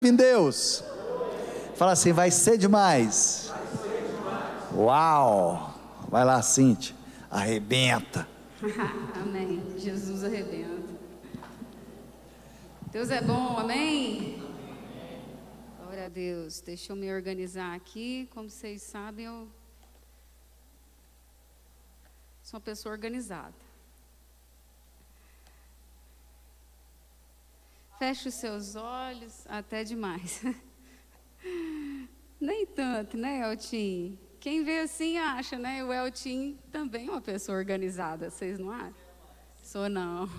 em Deus. Fala assim, vai ser demais. Uau! Vai lá, Cíntia, arrebenta. Amém. Jesus arrebenta. Deus é bom, amém? Glória a Deus. Deixa eu me organizar aqui. Como vocês sabem, eu sou uma pessoa organizada. Feche os seus olhos, até demais. Nem tanto, né, Eltim? Quem vê assim acha, né? O Eltim também é uma pessoa organizada, vocês não acham? Sou não.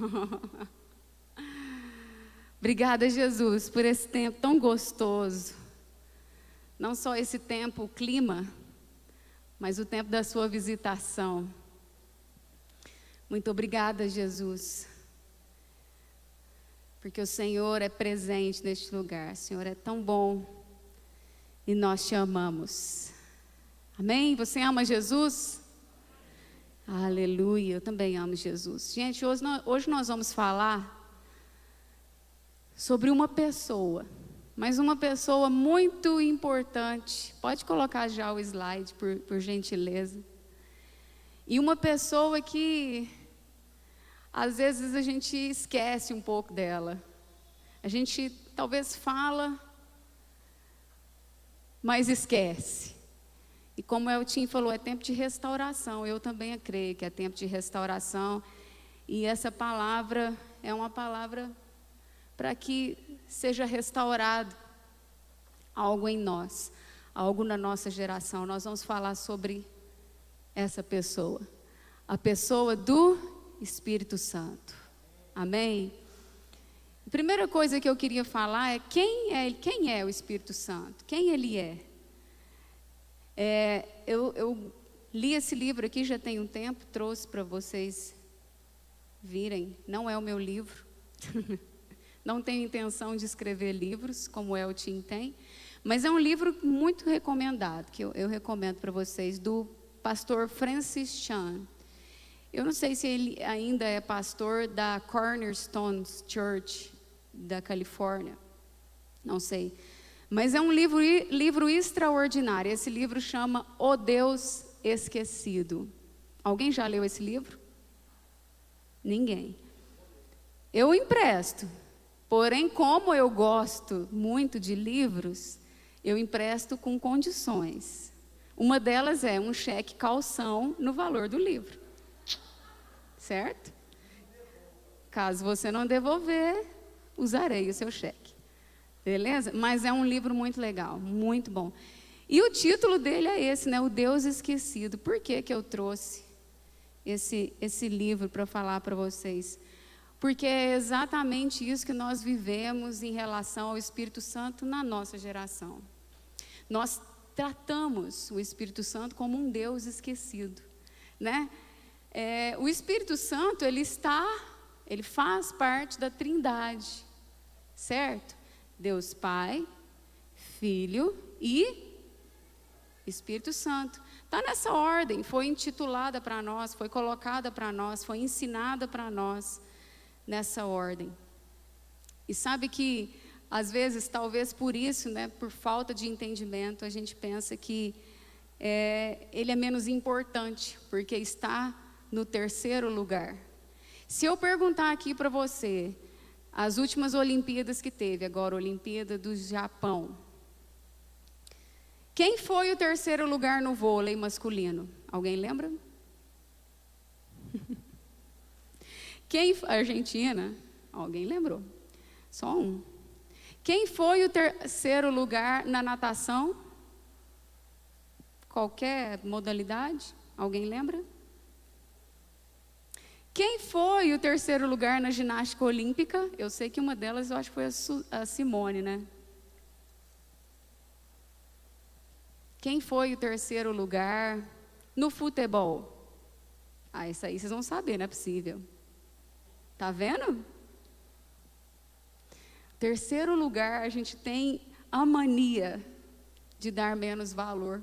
Obrigada, Jesus, por esse tempo tão gostoso. Não só esse tempo, o clima, mas o tempo da sua visitação. Muito obrigada, Jesus. Porque o Senhor é presente neste lugar. O Senhor é tão bom e nós te amamos. Amém? Você ama Jesus? Aleluia, eu também amo Jesus. Gente, hoje nós vamos falar sobre uma pessoa, mas uma pessoa muito importante. Pode colocar já o slide, por gentileza. E uma pessoa que às vezes a gente esquece um pouco dela. A gente talvez fala, mas esquece. E como o Eltim falou, é tempo de restauração. Eu também creio que é tempo de restauração. E essa palavra é uma palavra para que seja restaurado algo em nós, algo na nossa geração. Nós vamos falar sobre essa pessoa, a pessoa do Espírito Santo. Amém? A primeira coisa que eu queria falar é quem é o Espírito Santo? Quem ele é? Eu li esse livro aqui já tem um tempo, trouxe para vocês virem. Não é o meu livro. Não tenho intenção de escrever livros, como o Eltim tem, mas é um livro muito recomendado, que eu recomendo para vocês, do pastor Francis Chan. Eu não sei se ele ainda é pastor da Cornerstone Church da Califórnia, não sei. Mas é um livro extraordinário. Esse livro chama O Deus Esquecido. Alguém já leu esse livro? Ninguém. Eu empresto. Porém, como eu gosto muito de livros, eu empresto com condições. Uma delas é um cheque calção no valor do livro. Certo? Caso você não devolver, usarei o seu cheque. Beleza? Mas é um livro muito legal, muito bom. E o título dele é esse, né? O Deus Esquecido. Por que eu trouxe esse livro para falar para vocês? Porque é exatamente isso que nós vivemos em relação ao Espírito Santo na nossa geração. Nós tratamos o Espírito Santo como um Deus esquecido, né? O Espírito Santo, ele faz parte da Trindade, certo? Deus Pai, Filho e Espírito Santo. Está nessa ordem, foi intitulada para nós, foi colocada para nós, foi ensinada para nós nessa ordem. E sabe que, às vezes, talvez por isso, né, por falta de entendimento, a gente pensa que ele é menos importante, porque está no terceiro lugar. Se eu perguntar aqui para você, as últimas Olimpíadas que teve, agora a Olimpíada do Japão, quem foi o terceiro lugar no vôlei masculino? Alguém lembra? Argentina? Alguém lembrou? Só um. Quem foi o terceiro lugar na natação? Qualquer modalidade? Alguém lembra? Quem foi o terceiro lugar na ginástica olímpica? Eu sei que uma delas, eu acho que foi a Simone, né? Quem foi o terceiro lugar no futebol? Isso aí vocês vão saber, não é possível. Tá vendo? Terceiro lugar, a gente tem a mania de dar menos valor.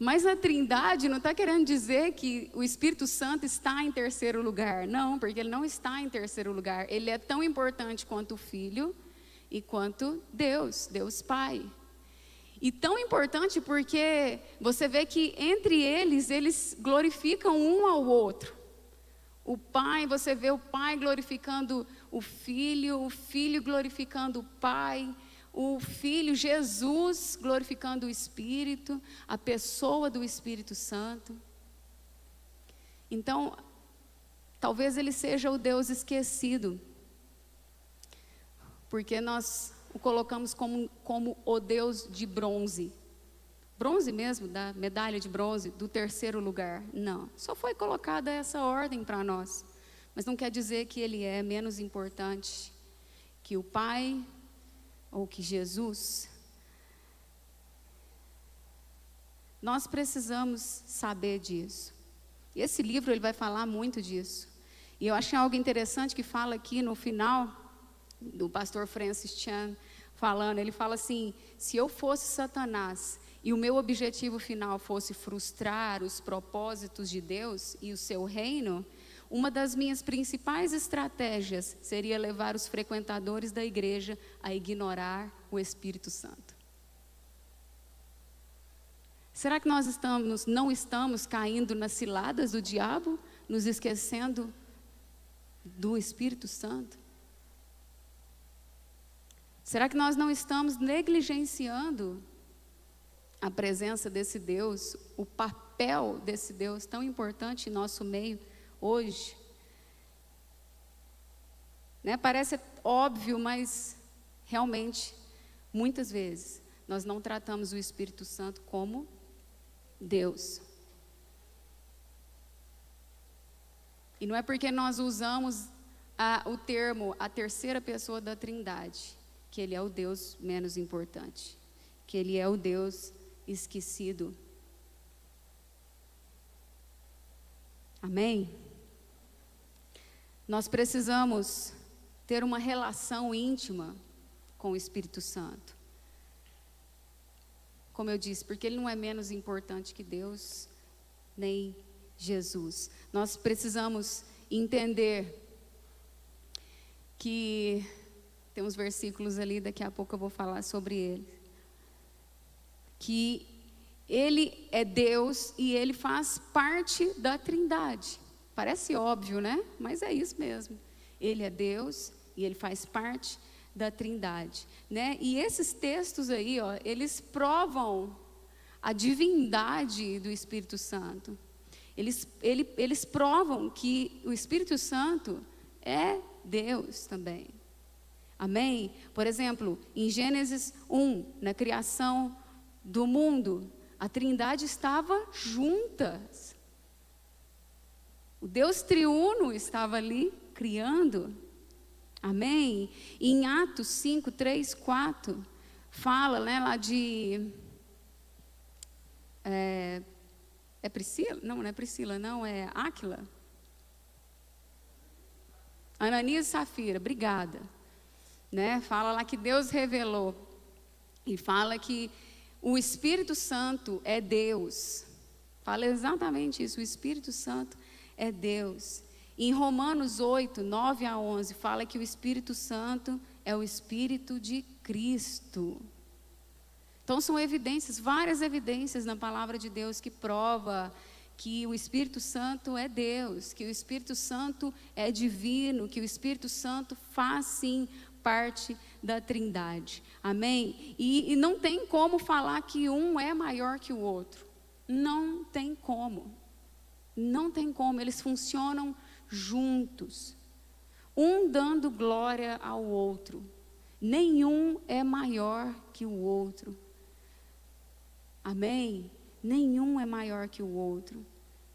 Mas a Trindade não está querendo dizer que o Espírito Santo está em terceiro lugar. Não, porque ele não está em terceiro lugar. Ele é tão importante quanto o Filho e quanto Deus, Deus Pai. E tão importante porque você vê que entre eles glorificam um ao outro. O Pai, você vê o Pai glorificando o Filho glorificando o Pai, o Filho, Jesus, glorificando o Espírito, a pessoa do Espírito Santo. Então, talvez ele seja o Deus esquecido, porque nós o colocamos como o Deus de bronze. Bronze mesmo, da medalha de bronze, do terceiro lugar. Não, só foi colocada essa ordem para nós. Mas não quer dizer que ele é menos importante que o Pai ou que Jesus. Nós precisamos saber disso. E esse livro ele vai falar muito disso. E eu achei algo interessante que fala aqui no final, do pastor Francis Chan falando, ele fala assim: se eu fosse Satanás e o meu objetivo final fosse frustrar os propósitos de Deus e o seu reino, uma das minhas principais estratégias seria levar os frequentadores da igreja a ignorar o Espírito Santo. Será que nós não estamos caindo nas ciladas do diabo, nos esquecendo do Espírito Santo? Será que nós não estamos negligenciando a presença desse Deus, o papel desse Deus tão importante em nosso meio hoje? Né? Parece óbvio, mas realmente, muitas vezes, nós não tratamos o Espírito Santo como Deus. E não é porque nós usamos o termo a terceira pessoa da Trindade que ele é o Deus menos importante, que ele é o Deus esquecido. Amém? Nós precisamos ter uma relação íntima com o Espírito Santo. Como eu disse, porque ele não é menos importante que Deus, nem Jesus. Nós precisamos entender que tem uns versículos ali, daqui a pouco eu vou falar sobre ele. Que ele é Deus e ele faz parte da Trindade. Parece óbvio, né? Mas é isso mesmo. Ele é Deus e ele faz parte da Trindade, né? E esses textos aí, ó, eles provam a divindade do Espírito Santo. Eles provam que o Espírito Santo é Deus também. Amém? Por exemplo, em Gênesis 1, na criação do mundo, a Trindade estava juntas. O Deus triuno estava ali criando. Amém? E em Atos 5, 3, 4, fala, né, lá de... É Priscila? Não é Priscila, não, é Áquila. Ananias e Safira, obrigada. Né? Fala lá que Deus revelou. E fala que o Espírito Santo é Deus. Fala exatamente isso, o Espírito Santo é Deus. Em Romanos 8, 9 a 11, fala que o Espírito Santo é o Espírito de Cristo. Então são evidências, várias evidências na palavra de Deus que prova que o Espírito Santo é Deus, que o Espírito Santo é divino, que o Espírito Santo faz sim parte da Trindade. Amém? E não tem como falar que um é maior que o outro. Não tem como. Não tem como, eles funcionam juntos, um dando glória ao outro. Nenhum é maior que o outro. Amém? Nenhum é maior que o outro.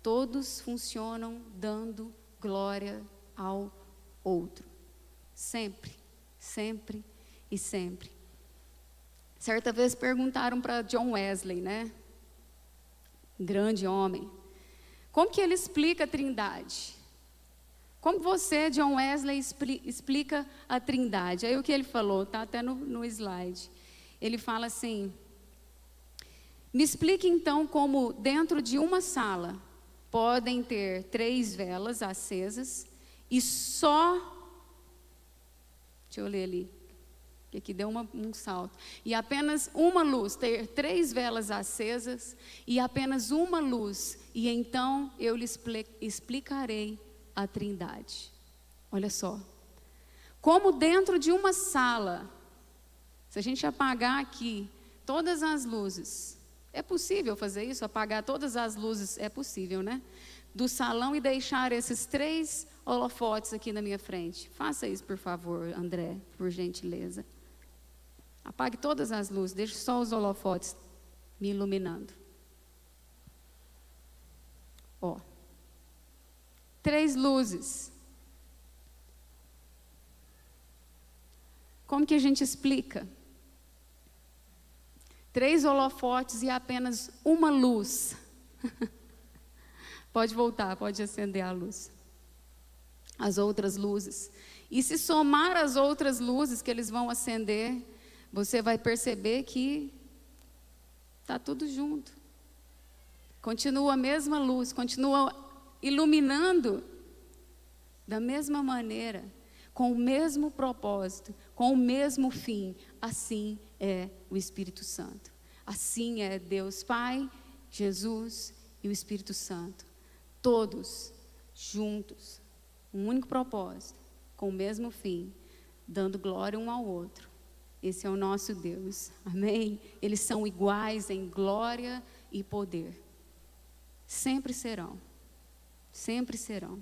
Todos funcionam dando glória ao outro. Sempre, sempre e sempre. Certa vez perguntaram para John Wesley, né? Grande homem. Como que ele explica a Trindade? Como você, John Wesley, explica a Trindade? Aí o que ele falou, está até no slide. Ele fala assim: me explique então como dentro de uma sala podem ter 3 velas acesas e só, deixa eu ler ali, que aqui deu um salto. E apenas uma luz, ter 3 velas acesas e apenas uma luz. E então eu lhe explicarei a Trindade. Olha só. Como dentro de uma sala, se a gente apagar aqui todas as luzes, é possível fazer isso? Apagar todas as luzes? É possível, né? Do salão e deixar esses 3 holofotes aqui na minha frente. Faça isso, por favor, André, por gentileza. Apague todas as luzes, deixe só os holofotes me iluminando. Ó, 3 luzes. Como que a gente explica? 3 holofotes e apenas uma luz. Pode voltar, pode acender a luz. As outras luzes. E se somar as outras luzes que eles vão acender, você vai perceber que está tudo junto. Continua a mesma luz, continua iluminando da mesma maneira, com o mesmo propósito, com o mesmo fim. Assim é o Espírito Santo. Assim é Deus Pai, Jesus e o Espírito Santo. Todos juntos, um único propósito, com o mesmo fim, dando glória um ao outro. Esse é o nosso Deus, amém? Eles são iguais em glória e poder. Sempre serão, sempre serão.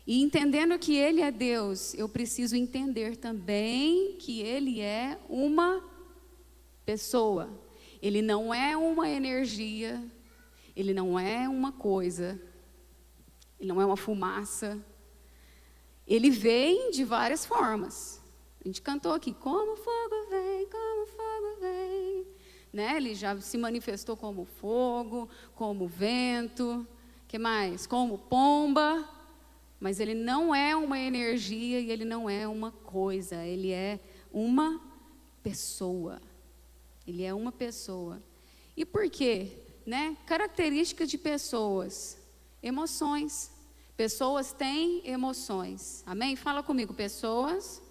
E entendendo que Ele é Deus, eu preciso entender também que Ele é uma pessoa. Ele não é uma energia, Ele não é uma coisa, Ele não é uma fumaça. Ele vem de várias formas. A gente cantou aqui, como fogo vem, né? Ele já se manifestou como fogo, como vento, que mais? Como pomba, mas ele não é uma energia e ele não é uma coisa, ele é uma pessoa. Ele é uma pessoa. E por quê? Né? Características de pessoas, emoções. Pessoas têm emoções, amém? Fala comigo, pessoas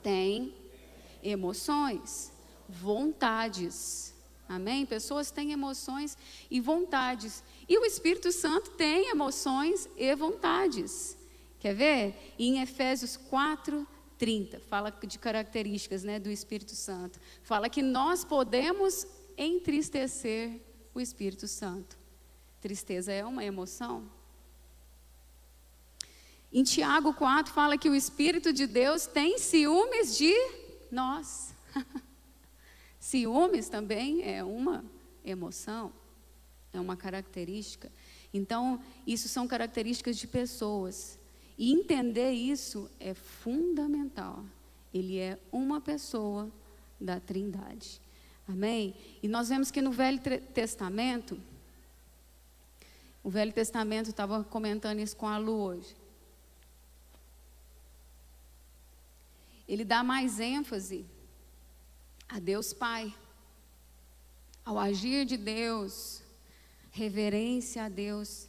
têm emoções, vontades, amém? Pessoas têm emoções e vontades, e o Espírito Santo tem emoções e vontades. Quer ver? E em Efésios 4:30, fala de características, né, do Espírito Santo. Fala que nós podemos entristecer o Espírito Santo. Tristeza é uma emoção. Em Tiago 4 fala que o Espírito de Deus tem ciúmes de nós. Ciúmes também é uma emoção, é uma característica. Então, isso são características de pessoas. E entender isso é fundamental. Ele é uma pessoa da Trindade. Amém? E nós vemos que no Velho Testamento, o Velho Testamento, estava comentando isso com a Lu hoje. Ele dá mais ênfase a Deus Pai, ao agir de Deus, reverência a Deus.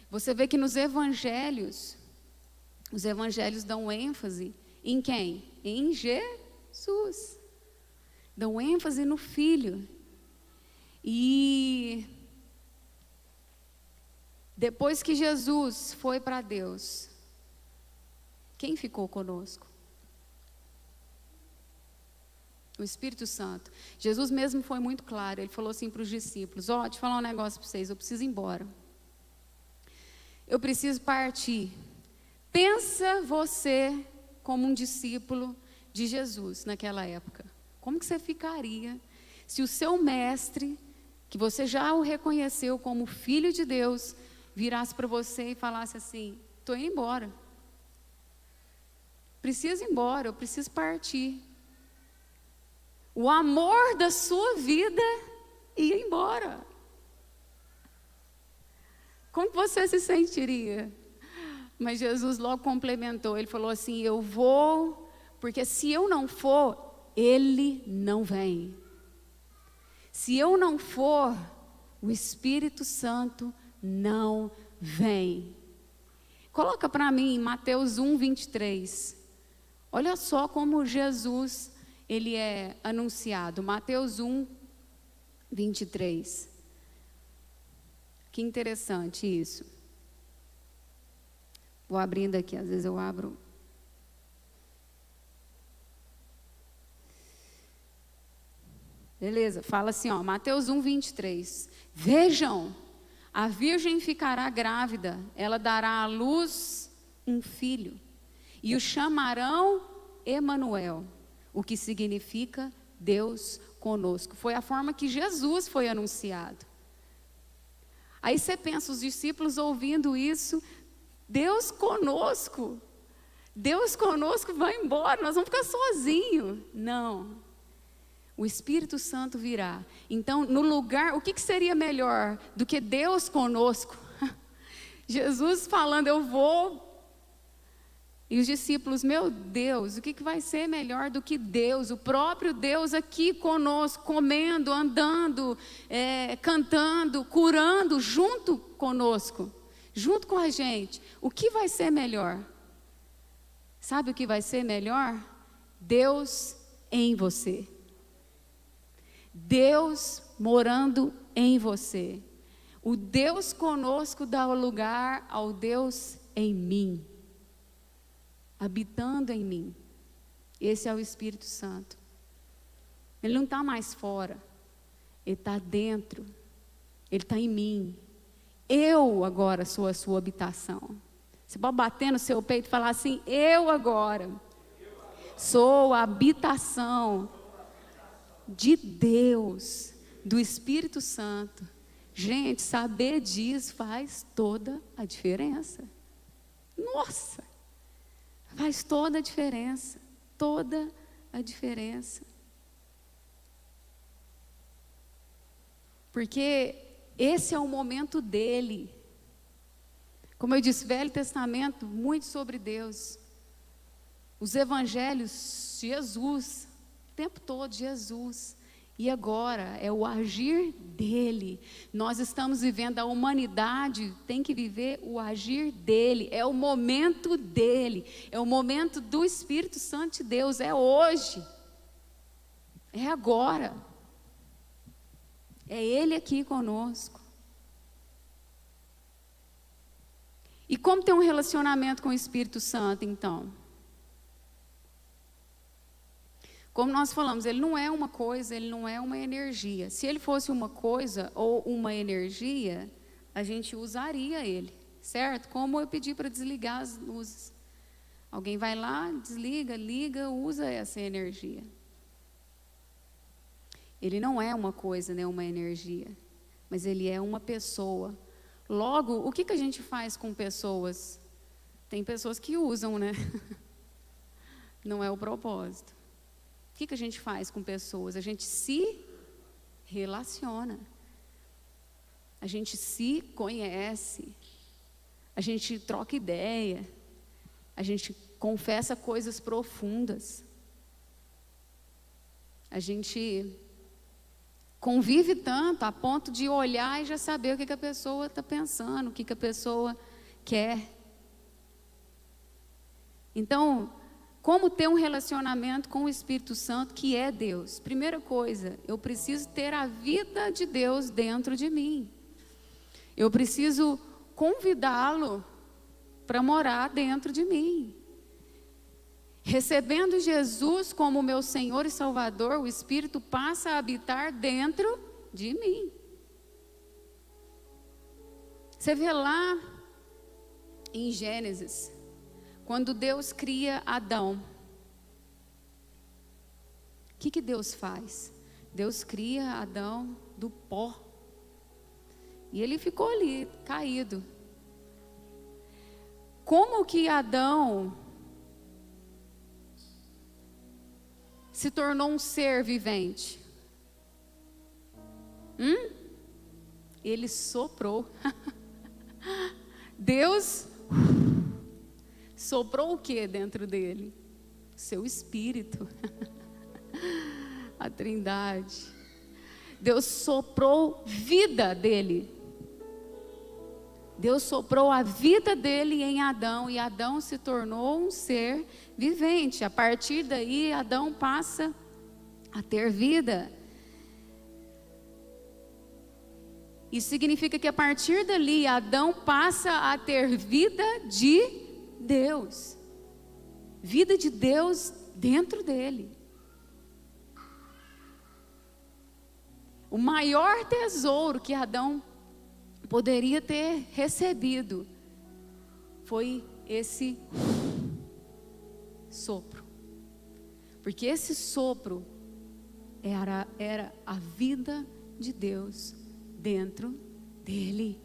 Você vê que nos evangelhos, os evangelhos dão ênfase em quem? Em Jesus. Dão ênfase no Filho. E depois que Jesus foi para Deus, quem ficou conosco? O Espírito Santo. Jesus mesmo foi muito claro. Ele falou assim para os discípulos: ó, deixa eu falar um negócio para vocês, eu preciso ir embora. Eu preciso partir. Pensa você como um discípulo de Jesus naquela época. Como que você ficaria se o seu mestre, que você já o reconheceu como filho de Deus, virasse para você e falasse assim: estou indo embora. Preciso ir embora, eu preciso partir. O amor da sua vida ia embora. Como você se sentiria? Mas Jesus logo complementou. Ele falou assim: eu vou, porque se eu não for, ele não vem. Se eu não for, o Espírito Santo não vem. Coloca para mim em Mateus 1:23. Olha só como Jesus, ele é anunciado. Mateus 1, 23. Que interessante isso. Vou abrindo aqui, às vezes eu abro. Beleza, fala assim, ó, Mateus 1, 23. Vejam, a virgem ficará grávida, ela dará à luz um filho, e o chamarão Emanuel, o que significa Deus conosco. Foi a forma que Jesus foi anunciado. Aí você pensa, os discípulos ouvindo isso, Deus conosco vai embora, nós vamos ficar sozinhos. Não, o Espírito Santo virá. Então, no lugar, o que seria melhor do que Deus conosco? Jesus falando, eu vou. E os discípulos, meu Deus, o que vai ser melhor do que Deus, o próprio Deus aqui conosco, comendo, andando, cantando, curando, junto conosco, junto com a gente. O que vai ser melhor? Sabe o que vai ser melhor? Deus em você. Deus morando em você. O Deus conosco dá lugar ao Deus em mim, habitando em mim. Esse é o Espírito Santo. Ele não está mais fora, ele está dentro, ele está em mim. Eu agora sou a sua habitação. Você pode bater no seu peito e falar assim, eu agora sou a habitação de Deus, do Espírito Santo. Gente, saber disso faz toda a diferença. Nossa! Faz toda a diferença, toda a diferença. Porque esse é o momento dele. Como eu disse, Velho Testamento, muito sobre Deus. Os evangelhos, Jesus, o tempo todo Jesus. E agora é o agir dele. Nós estamos vivendo, a humanidade tem que viver o agir dele. É o momento dele. É o momento do Espírito Santo de Deus. É hoje. É agora. É ele aqui conosco. E como ter um relacionamento com o Espírito Santo, então? Como nós falamos, ele não é uma coisa, ele não é uma energia. Se ele fosse uma coisa ou uma energia, a gente usaria ele, certo? Como eu pedi para desligar as luzes. Alguém vai lá, desliga, liga, usa essa energia. Ele não é uma coisa, nem uma energia, mas ele é uma pessoa. Logo, o que a gente faz com pessoas? Tem pessoas que usam, né? Não é o propósito. O que a gente faz com pessoas? A gente se relaciona. A gente se conhece. A gente troca ideia. A gente confessa coisas profundas. A gente convive tanto a ponto de olhar e já saber o que a pessoa está pensando, o que a pessoa quer. Então, como ter um relacionamento com o Espírito Santo, que é Deus? Primeira coisa, eu preciso ter a vida de Deus dentro de mim. Eu preciso convidá-lo para morar dentro de mim. Recebendo Jesus como meu Senhor e Salvador, o Espírito passa a habitar dentro de mim. Você vê lá em Gênesis, quando Deus cria Adão, o que Deus faz? Deus cria Adão do pó. E ele ficou ali, caído. Como que Adão se tornou um ser vivente? Ele soprou. Deus soprou o que dentro dele? Seu espírito. A Trindade. Deus soprou vida dele. Deus soprou a vida dele em Adão e Adão se tornou um ser vivente. A partir daí, Adão passa a ter vida. Isso significa que a partir dali, Adão passa a ter vida de Deus. Vida de Deus dentro dele. O maior tesouro que Adão poderia ter recebido foi esse sopro. Porque esse sopro era a vida de Deus dentro dele.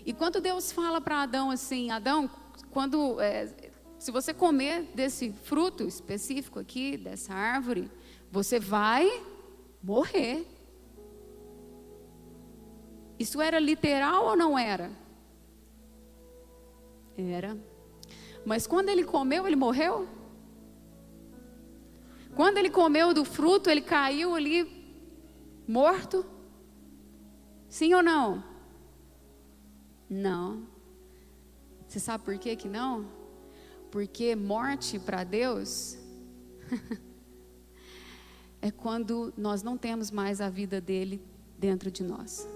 E quando Deus fala para Adão assim, Adão, se você comer desse fruto específico aqui, dessa árvore, você vai morrer. Isso era literal ou não era? Era. Mas quando ele comeu, ele morreu? Quando ele comeu do fruto, ele caiu ali morto? Sim ou não? Não. Você sabe por que não? Porque morte para Deus é quando nós não temos mais a vida dele dentro de nós.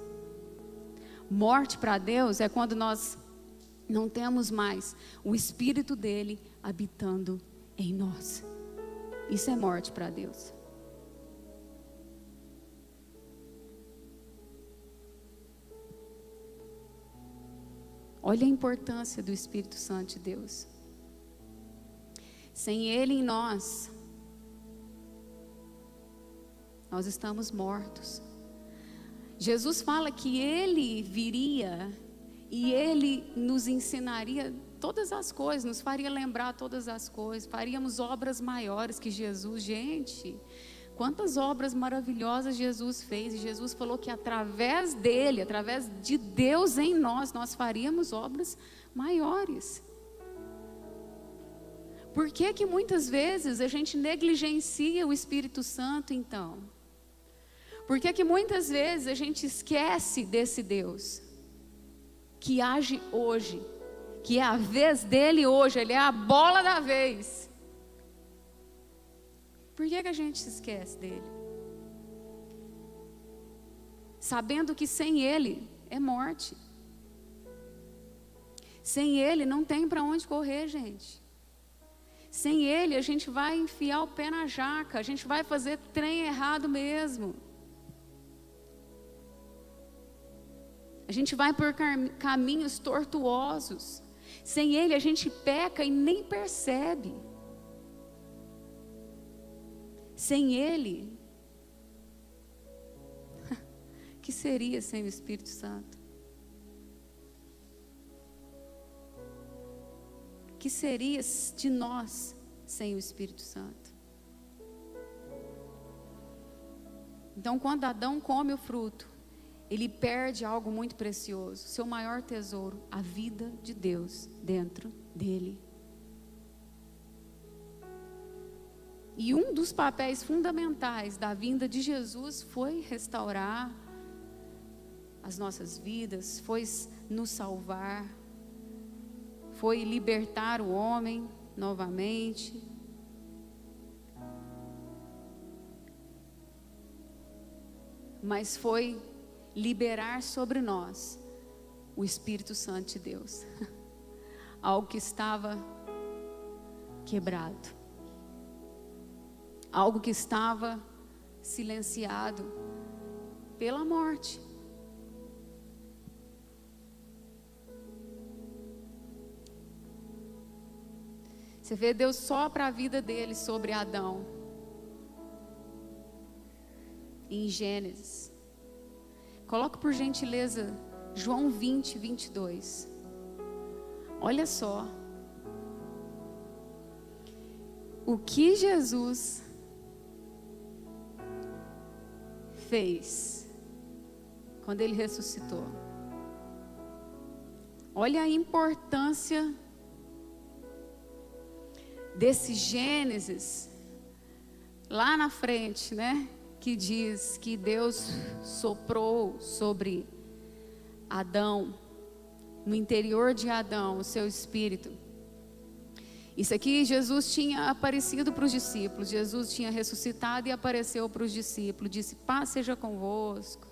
Morte para Deus é quando nós não temos mais o Espírito dele habitando em nós. Isso é morte para Deus. Olha a importância do Espírito Santo de Deus. Sem ele em nós estamos mortos. Jesus fala que ele viria e ele nos ensinaria todas as coisas, nos faria lembrar todas as coisas, faríamos obras maiores que Jesus. Gente, quantas obras maravilhosas Jesus fez, e Jesus falou que através dele, através de Deus em nós faríamos obras maiores. Por que muitas vezes a gente negligencia o Espírito Santo então? Por que muitas vezes a gente esquece desse Deus que age hoje, que é a vez dele hoje, ele é a bola da vez? Por que a gente se esquece dele? Sabendo que sem ele é morte. Sem ele não tem para onde correr, gente. Sem ele a gente vai enfiar o pé na jaca, a gente vai fazer trem errado mesmo. A gente vai por caminhos tortuosos. Sem ele a gente peca e nem percebe. Sem ele, que seria sem o Espírito Santo? Que seria de nós sem o Espírito Santo? Então, quando Adão come o fruto, ele perde algo muito precioso, seu maior tesouro, a vida de Deus dentro dele. E um dos papéis fundamentais da vinda de Jesus foi restaurar as nossas vidas, foi nos salvar, foi libertar o homem novamente. Mas foi liberar sobre nós o Espírito Santo de Deus. Algo que estava quebrado. Algo que estava silenciado pela morte. Você vê, Deus sopra a vida dele sobre Adão. Em Gênesis. Coloque por gentileza João 20, 22. Olha só. O que Jesus fez quando ele ressuscitou. Olha a importância desse Gênesis lá na frente, né? Que diz que Deus soprou sobre Adão, no interior de Adão, o seu espírito. Isso aqui Jesus tinha aparecido para os discípulos, Jesus tinha ressuscitado e apareceu para os discípulos, disse: paz seja convosco.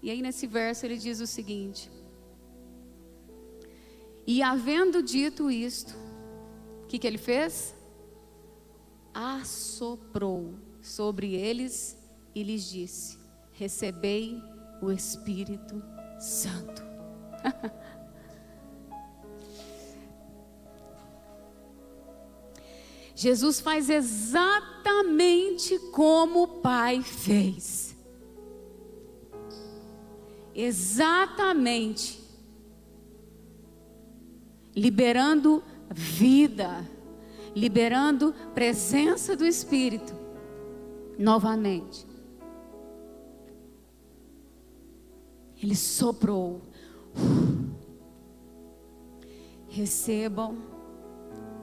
E aí nesse verso ele diz o seguinte: e havendo dito isto, o que ele fez? Assoprou sobre eles e lhes disse: recebei o Espírito Santo. Jesus faz exatamente como o Pai fez. Exatamente. Liberando vida, liberando presença do Espírito novamente. Ele soprou. Recebam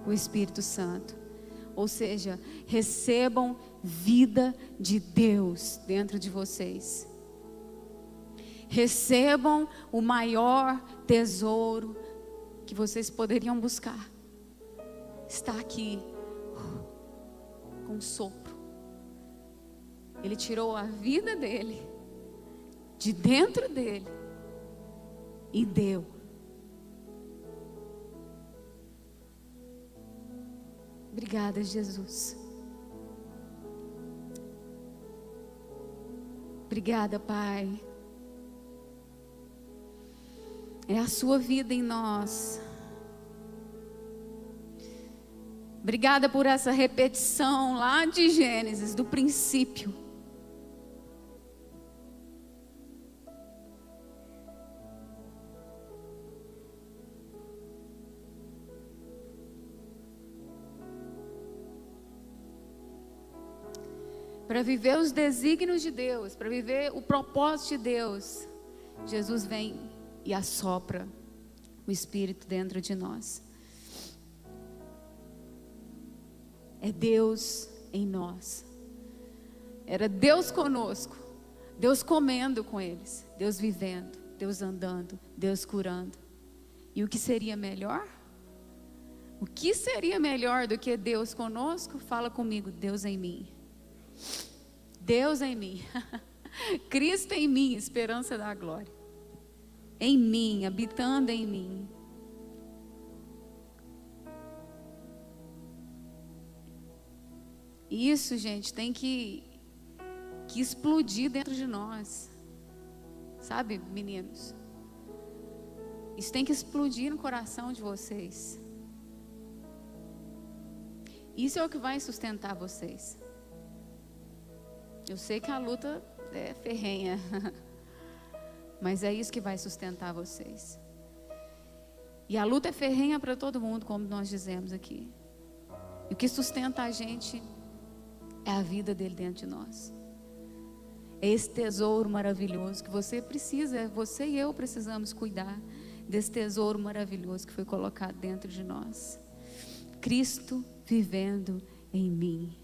o Espírito Santo. Ou seja, recebam vida de Deus dentro de vocês. Recebam o maior tesouro que vocês poderiam buscar. Está aqui, com um sopro. Ele tirou a vida dele, de dentro dele, e deu. Obrigada, Jesus. Obrigada, Pai. É a sua vida em nós. Obrigada por essa repetição lá de Gênesis, do princípio. Para viver os desígnios de Deus, para viver o propósito de Deus, Jesus vem e assopra o Espírito dentro de nós. É Deus em nós. Era Deus conosco, Deus comendo com eles, Deus vivendo, Deus andando, Deus curando. E o que seria melhor? O que seria melhor do que Deus conosco? Fala comigo: Deus em mim. Deus em mim. Cristo em mim, esperança da glória. Em mim, habitando em mim. Isso, gente, tem que explodir dentro de nós. Sabe, meninos? Isso tem que explodir no coração de vocês. Isso é o que vai sustentar vocês. Eu sei que a luta é ferrenha, mas é isso que vai sustentar vocês. E a luta é ferrenha para todo mundo, como nós dizemos aqui. E o que sustenta a gente é a vida dele dentro de nós. É esse tesouro maravilhoso que você precisa, você e eu precisamos cuidar desse tesouro maravilhoso que foi colocado dentro de nós. Cristo vivendo em mim.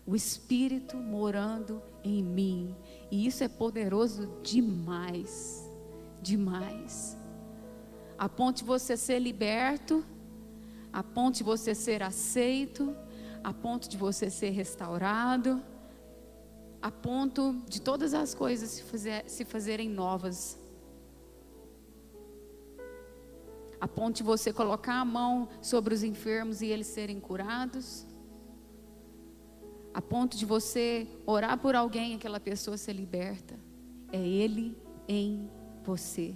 O Espírito morando em mim. E isso é poderoso demais. Demais. A ponto de você ser liberto, a ponto de você ser aceito, a ponto de você ser restaurado, a ponto de todas as coisas se fazerem novas. A ponto de você colocar a mão sobre os enfermos e eles serem curados. A ponto de você orar por alguém e aquela pessoa ser liberta. É Ele em você.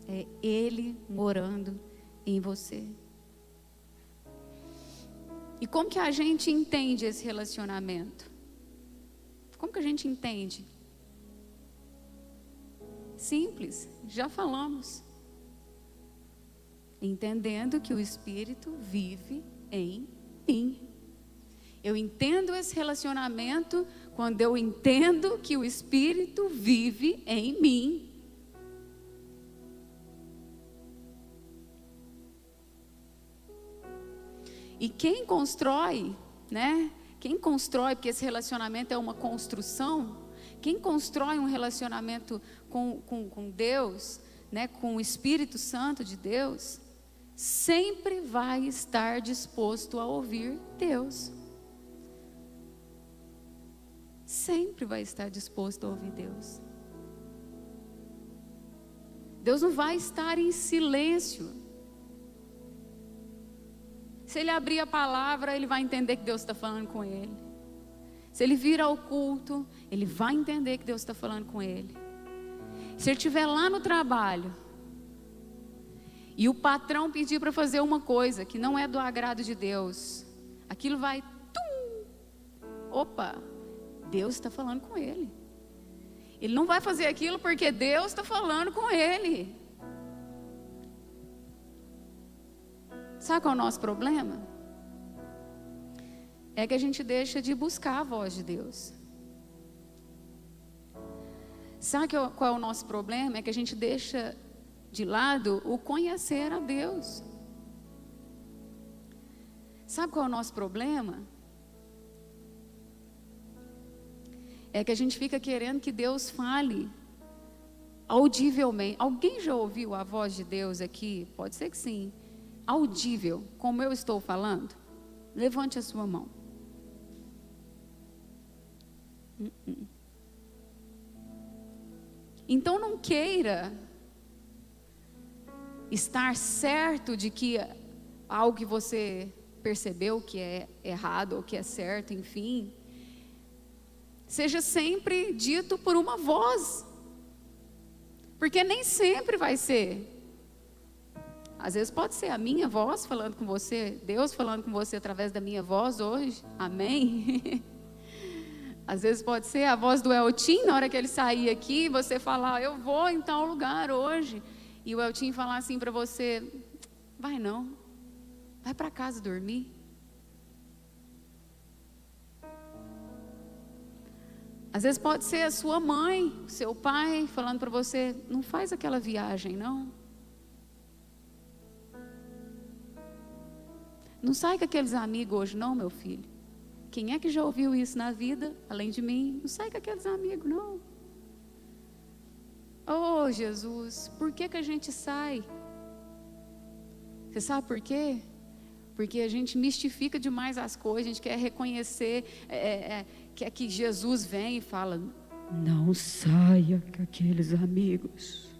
É Ele morando em você. E como que a gente entende esse relacionamento? Como que a gente entende? Simples, já falamos. Entendendo que o Espírito vive em mim. Eu entendo esse relacionamento quando eu entendo que o Espírito vive em mim. E quem constrói, né? Quem constrói, porque esse relacionamento é uma construção. Quem constrói um relacionamento com Deus, né, com o Espírito Santo de Deus, sempre vai estar disposto a ouvir Deus. Sempre vai estar disposto a ouvir Deus. Deus não vai estar em silêncio. Se ele abrir a palavra, ele vai entender que Deus está falando com ele. Se ele vir ao culto, ele vai entender que Deus está falando com ele. Se ele estiver lá no trabalho e o patrão pedir para fazer uma coisa que não é do agrado de Deus, aquilo vai, opa, Deus está falando com ele. Ele não vai fazer aquilo porque Deus está falando com ele. Sabe qual é o nosso problema? É que a gente deixa de buscar a voz de Deus. Sabe qual é o nosso problema? É que a gente deixa de lado o conhecer a Deus. Sabe qual é o nosso problema? É que a gente fica querendo que Deus fale audivelmente. Alguém já ouviu a voz de Deus aqui? Pode ser que sim. Audível, como eu estou falando? Levante a sua mão. Então não queira estar certo de que algo que você percebeu que é errado ou que é certo, enfim, seja sempre dito por uma voz, porque nem sempre vai ser. Às vezes pode ser a minha voz falando com você, Deus falando com você através da minha voz hoje, amém? Às vezes pode ser a voz do Eltim, na hora que ele sair aqui, você falar, eu vou em tal lugar hoje, e o Eltim falar assim para você, vai não, vai para casa dormir. Às vezes pode ser a sua mãe, o seu pai falando para você, não faz aquela viagem não. Não sai com aqueles amigos hoje não, meu filho. Quem é que já ouviu isso na vida, além de mim? Não sai com aqueles amigos não. Oh Jesus, por que a gente sai? Você sabe por quê? Porque a gente mistifica demais as coisas, a gente quer reconhecer, quer que Jesus venha e fala, não saia com aqueles amigos.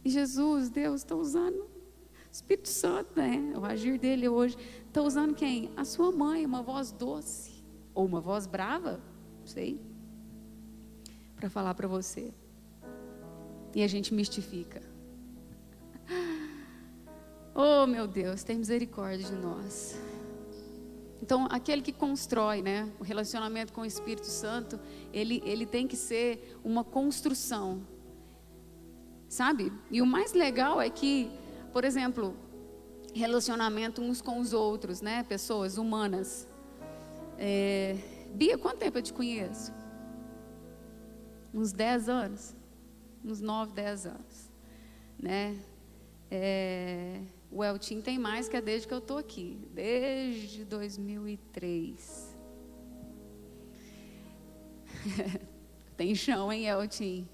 E Jesus, Deus está usando o Espírito Santo, né? O agir dele hoje, está usando quem? A sua mãe, uma voz doce, ou uma voz brava, não sei, para falar para você. E a gente mistifica. Oh meu Deus, tem misericórdia de nós. Então aquele que constrói, né, o relacionamento com o Espírito Santo, ele tem que ser uma construção, sabe? E o mais legal é que, por exemplo, relacionamento uns com os outros, né, pessoas humanas. Bia, quanto tempo eu te conheço? Uns 10 anos, uns 9, 10 anos, né? O Eltim tem mais que é desde que eu estou aqui, desde 2003. Tem chão, hein, Eltim?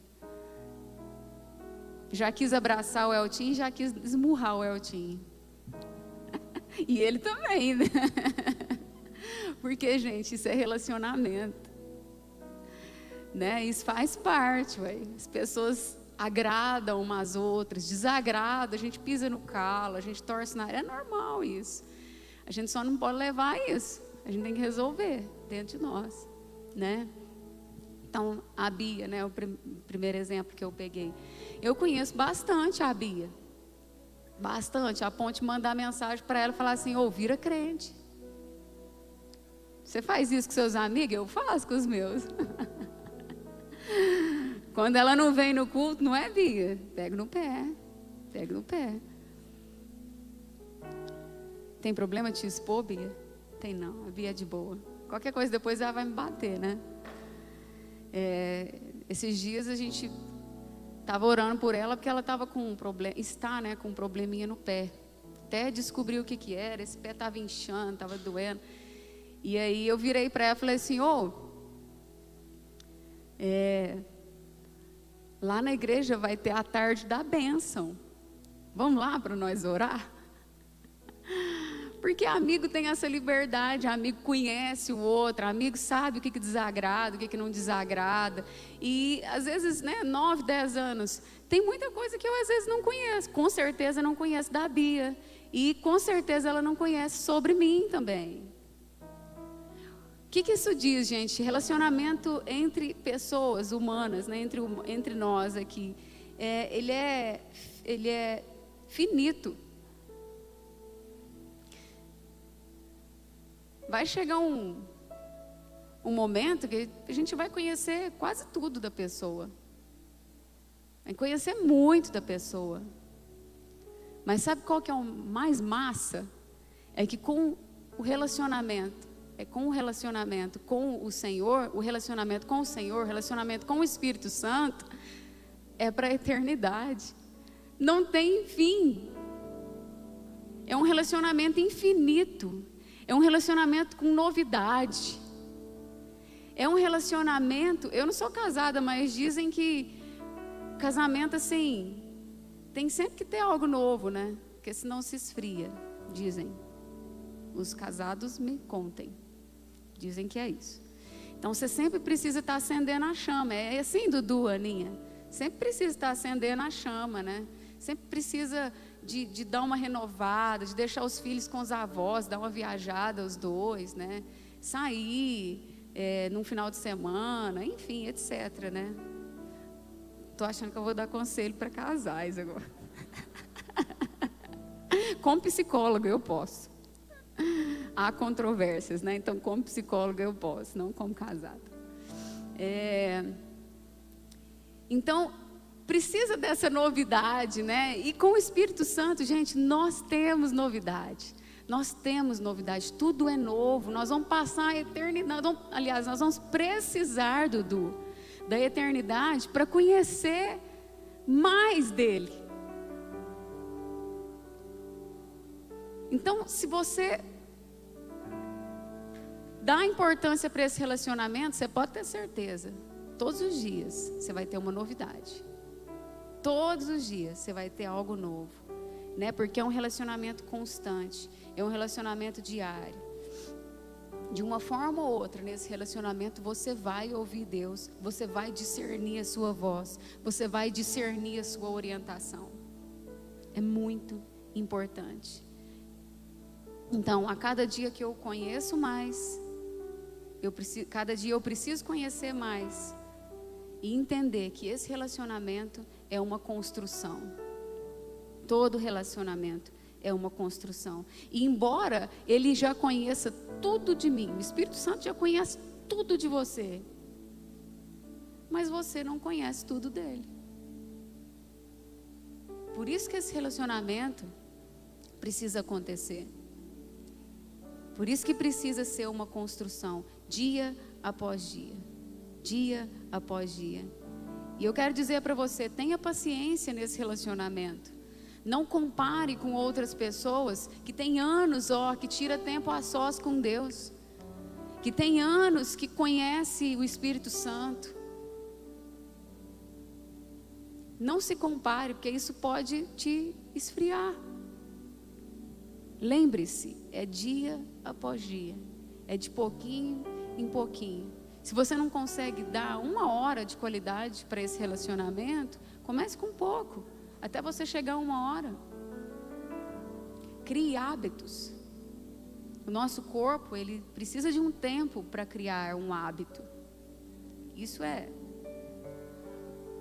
Já quis abraçar o Eltim, já quis esmurrar o Eltim. E ele também, né? Porque, gente, isso é relacionamento, né? Isso faz parte, ué. As pessoas agradam umas às outras, desagradam, a gente pisa no calo, a gente torce na área, é normal isso. A gente só não pode levar isso, a gente tem que resolver dentro de nós, né? Então, a Bia, né, o primeiro exemplo que eu peguei, eu conheço bastante a Bia, bastante, a ponto de mandar mensagem para ela e falar assim, vira crente. Você faz isso com seus amigos? Eu faço com os meus. Quando ela não vem no culto, não é, Bia? Pega no pé. Pega no pé. Tem problema de te expor, Bia? Tem não, a Bia é de boa. Qualquer coisa depois ela vai me bater, né? Esses dias a gente estava orando por ela porque ela estava com um problema, né, com um probleminha no pé. Até descobri o que era, esse pé estava inchando, estava doendo. E aí eu virei para ela e falei assim, Lá na igreja vai ter a tarde da bênção. Vamos lá para nós orar? Porque amigo tem essa liberdade, amigo conhece o outro, amigo sabe o que desagrada, o que não desagrada. E às vezes, 9, 10 anos, tem muita coisa que eu às vezes não conheço. Com certeza não conheço da Bia. E com certeza ela não conhece sobre mim também. O que isso diz, gente? Relacionamento entre pessoas humanas, entre nós aqui, ele é finito. Vai chegar um momento que a gente vai conhecer quase tudo da pessoa. Vai conhecer muito da pessoa. Mas sabe qual que é o mais massa? É que com o relacionamento com o Senhor, o relacionamento com o Senhor, o relacionamento com o Espírito Santo, é para a eternidade. Não tem fim. É um relacionamento infinito. É um relacionamento com novidade. É um relacionamento... Eu não sou casada, mas dizem que casamento, assim, tem sempre que ter algo novo, né? Porque senão se esfria, dizem. Os casados me contem. Dizem que é isso. Então, você sempre precisa estar acendendo a chama. É assim, Dudu, Aninha? Sempre precisa estar acendendo a chama, né? Sempre precisa de dar uma renovada, de deixar os filhos com os avós, dar uma viajada os dois, né? Sair num final de semana, enfim, etc, né? Tô achando que eu vou dar conselho para casais agora. Com psicólogo eu posso. Há controvérsias, né? Então, como psicóloga eu posso, não como casada. Então, precisa dessa novidade, né? E com o Espírito Santo, gente, nós temos novidade. Nós temos novidade, tudo é novo. Nós vamos passar a eternidade. Nós vamos precisar, Dudu, da eternidade para conhecer mais dele. Então, se você dá importância para esse relacionamento, você pode ter certeza, todos os dias você vai ter uma novidade. Todos os dias você vai ter algo novo, né? Porque é um relacionamento constante, é um relacionamento diário. De uma forma ou outra, nesse relacionamento, você vai ouvir Deus, você vai discernir a sua voz, você vai discernir a sua orientação. É muito importante. Então, a cada dia que eu conheço mais, cada dia eu preciso conhecer mais e entender que esse relacionamento é uma construção. Todo relacionamento é uma construção. E embora ele já conheça tudo de mim, o Espírito Santo já conhece tudo de você, mas você não conhece tudo dele. Por isso que esse relacionamento precisa acontecer. Por isso que precisa ser uma construção, dia após dia. Dia após dia. E eu quero dizer para você, tenha paciência nesse relacionamento. Não compare com outras pessoas que têm anos, que tira tempo a sós com Deus. Que tem anos que conhece o Espírito Santo. Não se compare, porque isso pode te esfriar. Lembre-se, é dia após dia. É de pouquinho em pouquinho. Se você não consegue dar 1 hora de qualidade para esse relacionamento, comece com pouco, até você chegar a 1 hora. Crie hábitos. O nosso corpo, ele precisa de um tempo para criar um hábito. Isso é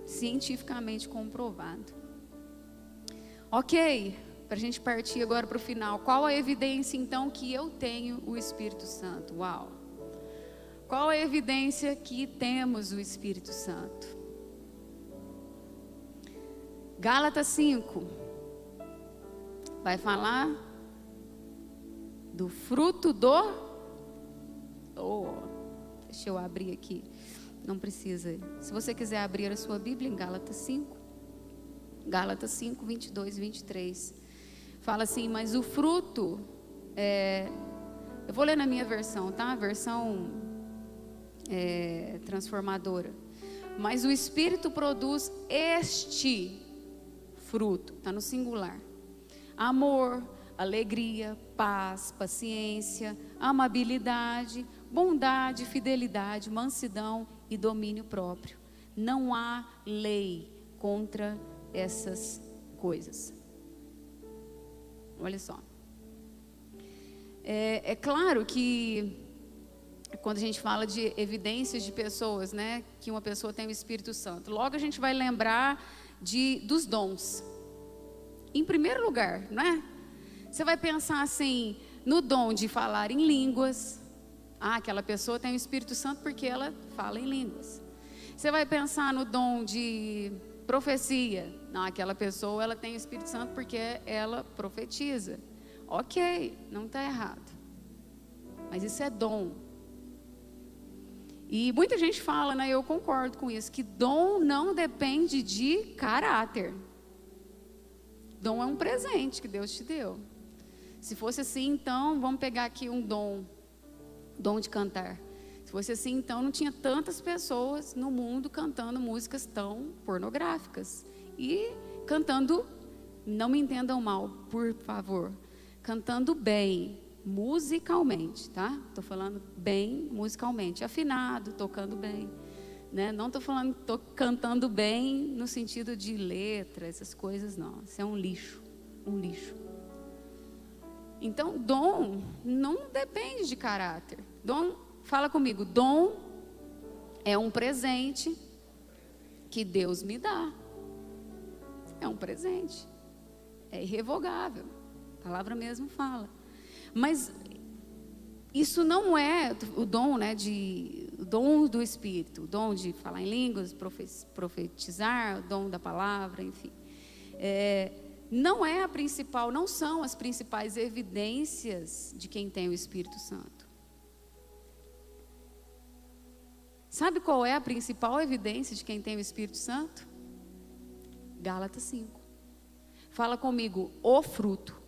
cientificamente comprovado. Ok, para a gente partir agora para o final. Qual a evidência então que eu tenho o Espírito Santo? Uau! Qual a evidência que temos o Espírito Santo? Gálatas 5 vai falar do fruto deixa eu abrir aqui. Não precisa. Se você quiser abrir a sua Bíblia em Gálatas 5, 22 e 23. Fala assim, mas o fruto eu vou ler na minha versão, tá? A versão transformadora. Mas o Espírito produz este fruto, está no singular: amor, alegria, paz, paciência, amabilidade, bondade, fidelidade, mansidão e domínio próprio. Não há lei contra essas coisas. Olha só. É claro que quando a gente fala de evidências de pessoas, né, que uma pessoa tem o Espírito Santo, logo a gente vai lembrar dos dons. Em primeiro lugar, né? Você vai pensar assim, no dom de falar em línguas. Ah, aquela pessoa tem o Espírito Santo porque ela fala em línguas. Você vai pensar no dom de profecia. Não, aquela pessoa ela tem o Espírito Santo porque ela profetiza. Ok, não está errado. Mas isso é dom. E muita gente fala, né, eu concordo com isso, que dom não depende de caráter. Dom é um presente que Deus te deu. Se fosse assim, então, vamos pegar aqui um dom de cantar. Se fosse assim, então, não tinha tantas pessoas no mundo cantando músicas tão pornográficas. E cantando, não me entendam mal, por favor, cantando bem, musicalmente, tá? Estou falando bem musicalmente, afinado, tocando bem, né? Não estou falando, estou cantando bem no sentido de letra, essas coisas não. Isso é um lixo, um lixo. Então, dom não depende de caráter. Dom, fala comigo, dom é um presente que Deus me dá. É um presente, é irrevogável. A palavra mesmo fala. Mas isso não é o dom, né, o dom do Espírito, o dom de falar em línguas, profetizar, o dom da palavra, enfim. Não é a principal, não são as principais evidências de quem tem o Espírito Santo. Sabe qual é a principal evidência de quem tem o Espírito Santo? Gálatas 5. Fala comigo, o fruto.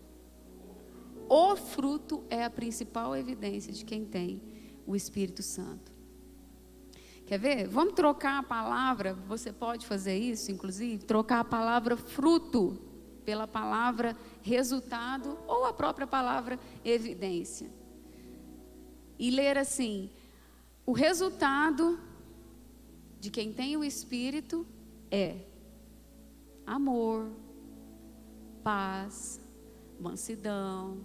O fruto é a principal evidência de quem tem o Espírito Santo. Quer ver? Vamos trocar a palavra, você pode fazer isso, inclusive, trocar a palavra fruto pela palavra resultado ou a própria palavra evidência. E ler assim, o resultado de quem tem o Espírito é amor, paz, mansidão,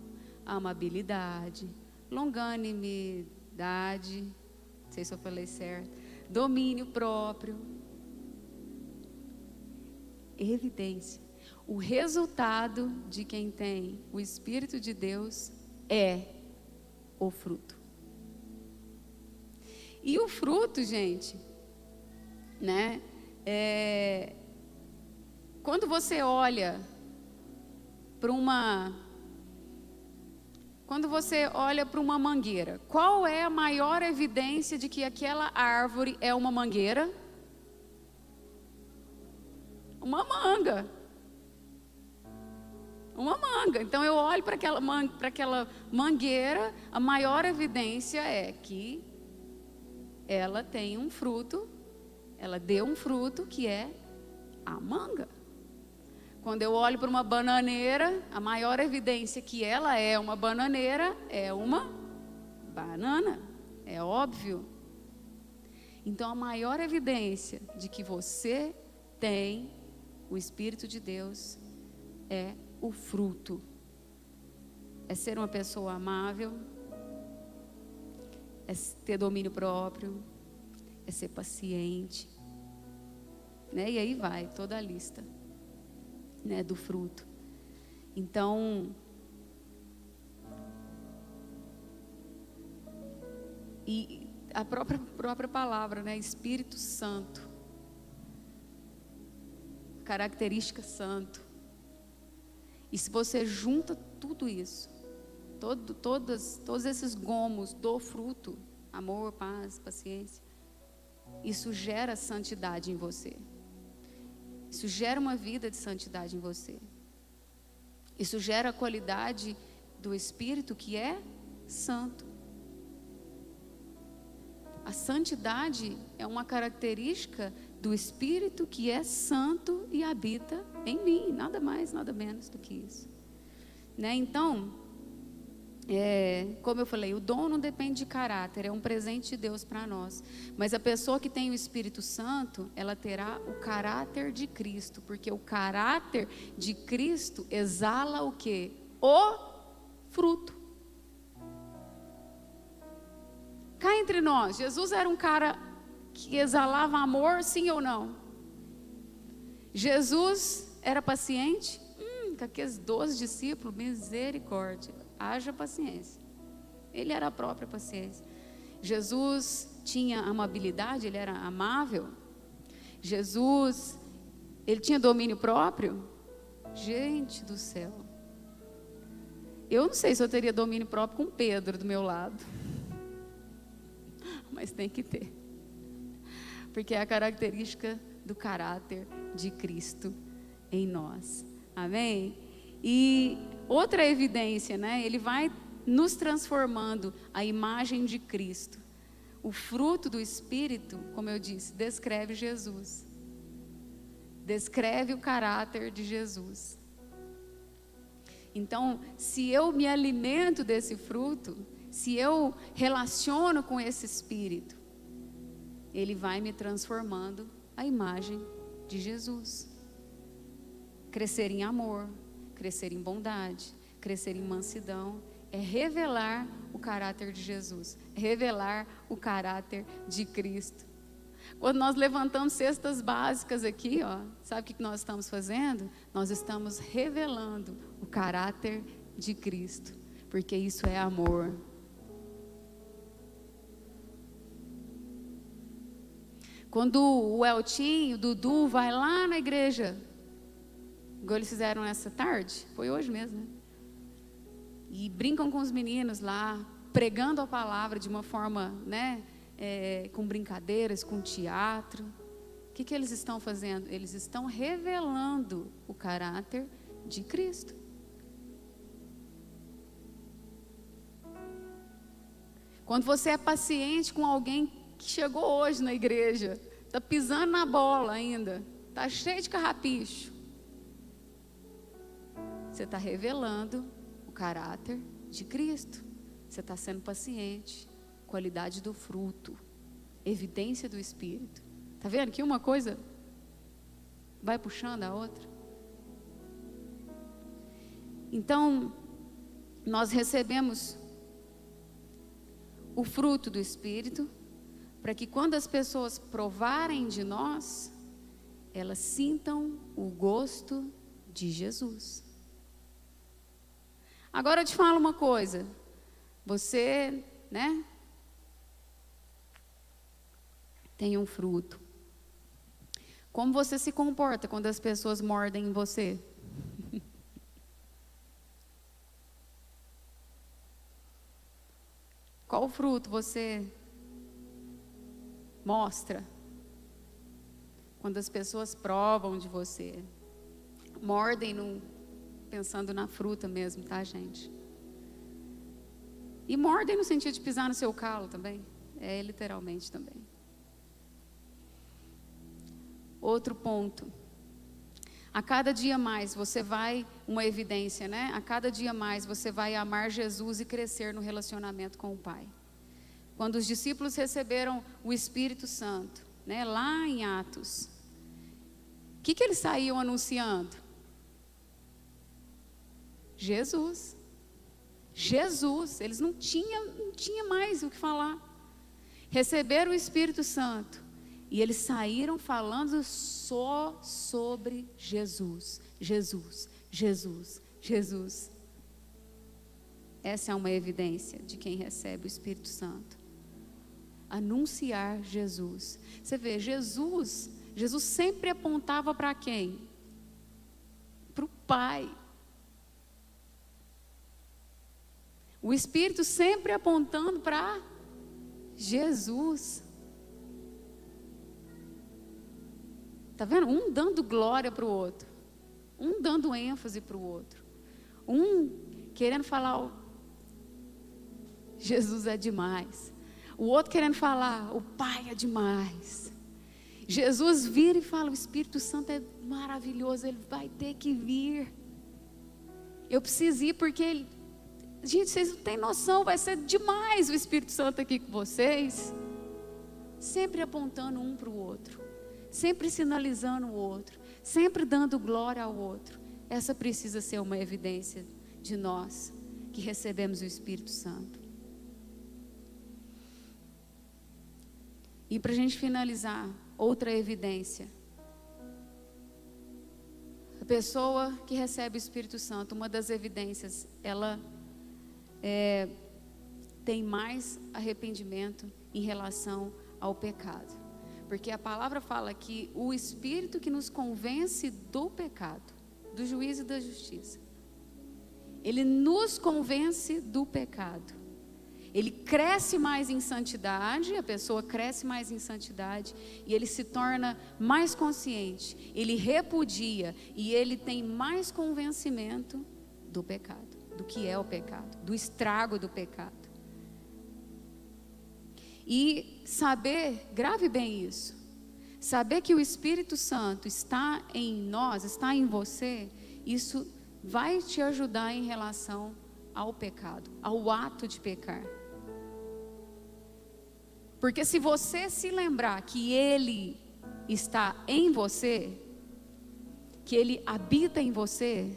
amabilidade, longanimidade, não sei se eu falei certo, domínio próprio, evidência. O resultado de quem tem o Espírito de Deus é o fruto. E o fruto, gente, né? Quando você olha para uma mangueira, qual é a maior evidência de que aquela árvore é uma mangueira? Uma manga. Uma manga. Então eu olho para aquela mangueira, a maior evidência é que ela tem um fruto, ela deu um fruto que é a manga. Quando eu olho para uma bananeira, a maior evidência que ela é uma bananeira é uma banana, é óbvio. Então a maior evidência de que você tem o Espírito de Deus é o fruto. É ser uma pessoa amável, é ter domínio próprio, é ser paciente, né? E aí vai toda a lista, né, do fruto. Então, e a própria palavra, né, Espírito Santo, característica santo. E se você junta tudo isso, todos esses gomos do fruto, amor, paz, paciência, isso gera santidade em você. Isso gera uma vida de santidade em você. Isso gera a qualidade do Espírito que é santo. A santidade é uma característica do Espírito que é santo e habita em mim, nada mais, nada menos do que isso, né? Então, como eu falei, o dom não depende de caráter, é um presente de Deus para nós. Mas a pessoa que tem o Espírito Santo, ela terá o caráter de Cristo, porque o caráter de Cristo exala o quê? O fruto. Cá entre nós, Jesus era um cara que exalava amor, sim ou não? Jesus era paciente? Com aqueles 12 discípulos, misericórdia, haja paciência. Ele era a própria paciência. Jesus tinha amabilidade, ele era amável. Jesus, ele tinha domínio próprio? Gente do céu. Eu não sei se eu teria domínio próprio com Pedro do meu lado. Mas tem que ter. Porque é a característica do caráter de Cristo em nós. Amém? E outra evidência, né? Ele vai nos transformando a imagem de Cristo. O fruto do Espírito, como eu disse, descreve Jesus. Descreve o caráter de Jesus. Então, se eu me alimento desse fruto, se eu relaciono com esse Espírito, ele vai me transformando a imagem de Jesus. Crescer em amor, crescer em bondade, crescer em mansidão, é revelar o caráter de Jesus, revelar o caráter de Cristo. Quando nós levantamos cestas básicas aqui, sabe o que nós estamos fazendo? Nós estamos revelando o caráter de Cristo, porque isso é amor. Quando o Eltinho, o Dudu vai lá na igreja, igual eles fizeram essa tarde, foi hoje mesmo, né? E brincam com os meninos lá, pregando a palavra de uma forma, né, com brincadeiras, com teatro. O que eles estão fazendo? Eles estão revelando o caráter de Cristo. Quando você é paciente com alguém que chegou hoje na igreja, está pisando na bola ainda, está cheio de carrapicho, você está revelando o caráter de Cristo. Você está sendo paciente, qualidade do fruto, evidência do Espírito. Está vendo que uma coisa vai puxando a outra? Então, nós recebemos o fruto do Espírito, para que quando as pessoas provarem de nós, elas sintam o gosto de Jesus. Agora eu te falo uma coisa, você, né, tem um fruto. Como você se comporta quando as pessoas mordem em você? Qual fruto você mostra quando as pessoas provam de você? Mordem pensando na fruta mesmo, tá, gente? E mordem no sentido de pisar no seu calo também. Literalmente também. Outro ponto. A cada dia mais você vai, uma evidência, né? A cada dia mais você vai amar Jesus e crescer no relacionamento com o Pai. Quando os discípulos receberam o Espírito Santo, né? Lá em Atos, o que eles saíam anunciando? Jesus. Jesus. Eles não tinham mais o que falar. Receberam o Espírito Santo. E eles saíram falando só sobre Jesus, Jesus, Jesus, Jesus. Essa é uma evidência de quem recebe o Espírito Santo. Anunciar Jesus. Você vê, Jesus sempre apontava para quem? Para o Pai. O Espírito sempre apontando para Jesus. Está vendo? Um dando glória para o outro. Um dando ênfase para o outro. Um querendo falar, Jesus é demais. O outro querendo falar, o Pai é demais. Jesus vira e fala: o Espírito Santo é maravilhoso, ele vai ter que vir. Eu preciso ir porque ele... Gente, vocês não têm noção, vai ser demais o Espírito Santo aqui com vocês. Sempre apontando um para o outro, sempre sinalizando o outro, sempre dando glória ao outro. Essa precisa ser uma evidência de nós que recebemos o Espírito Santo. E para a gente finalizar, outra evidência. A pessoa que recebe o Espírito Santo, uma das evidências, ela tem mais arrependimento em relação ao pecado. Porque a palavra fala que o Espírito que nos convence do pecado, do juízo e da justiça, ele nos convence do pecado. Ele cresce mais em santidade, a pessoa cresce mais em santidade e ele se torna mais consciente, ele repudia e ele tem mais convencimento do pecado, do que é o pecado, do estrago do pecado. E saber, grave bem isso, saber que o Espírito Santo está em nós, está em você, isso vai te ajudar em relação ao pecado, ao ato de pecar. Porque se você se lembrar que Ele está em você, que Ele habita em você,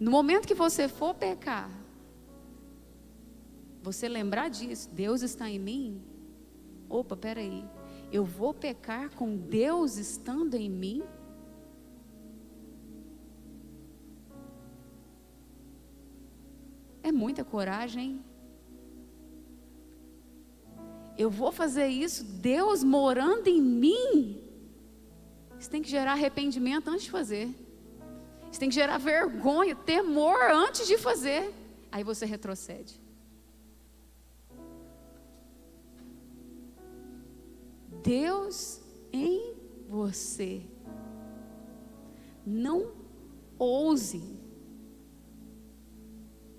no momento que você for pecar, você lembrar disso, Deus está em mim. Opa, peraí, eu vou pecar com Deus estando em mim? É muita coragem, hein? Eu vou fazer isso, Deus morando em mim? Isso tem que gerar arrependimento antes de fazer. Isso tem que gerar vergonha, temor antes de fazer. Aí você retrocede. Deus em você. Não ouse.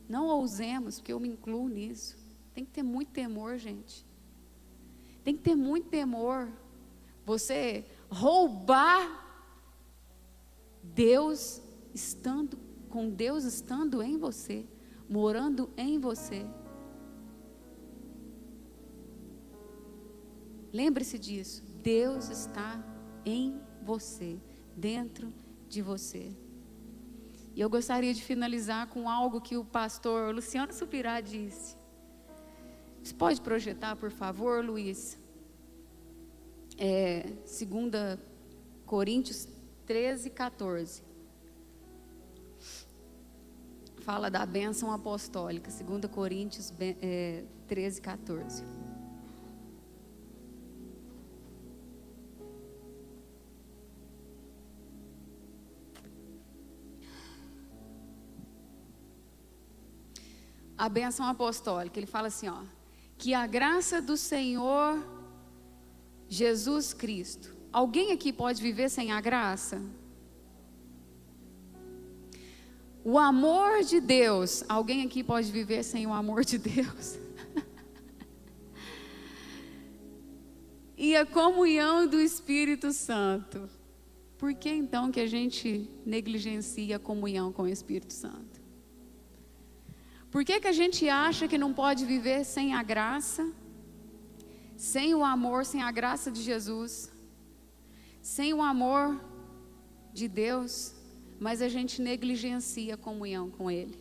Não ousemos, porque eu me incluo nisso. Tem que ter muito temor, gente. Tem que ter muito temor. Você roubar Deus estando, com Deus estando em você, morando em você. Lembre-se disso. Deus está em você, dentro de você. E eu gostaria de finalizar com algo que o pastor Luciano Subirá disse. Você pode projetar, por favor, Luiz? 2 Coríntios 13, 14. Fala da bênção apostólica. 2 Coríntios 13, 14. A bênção apostólica, ele fala assim, ó: que a graça do Senhor Jesus Cristo. Alguém aqui pode viver sem a graça? O amor de Deus. Alguém aqui pode viver sem o amor de Deus? E a comunhão do Espírito Santo. Por que então que a gente negligencia a comunhão com o Espírito Santo? Por que que a gente acha que não pode viver sem a graça, sem o amor, sem a graça de Jesus, sem o amor de Deus, mas a gente negligencia a comunhão com Ele?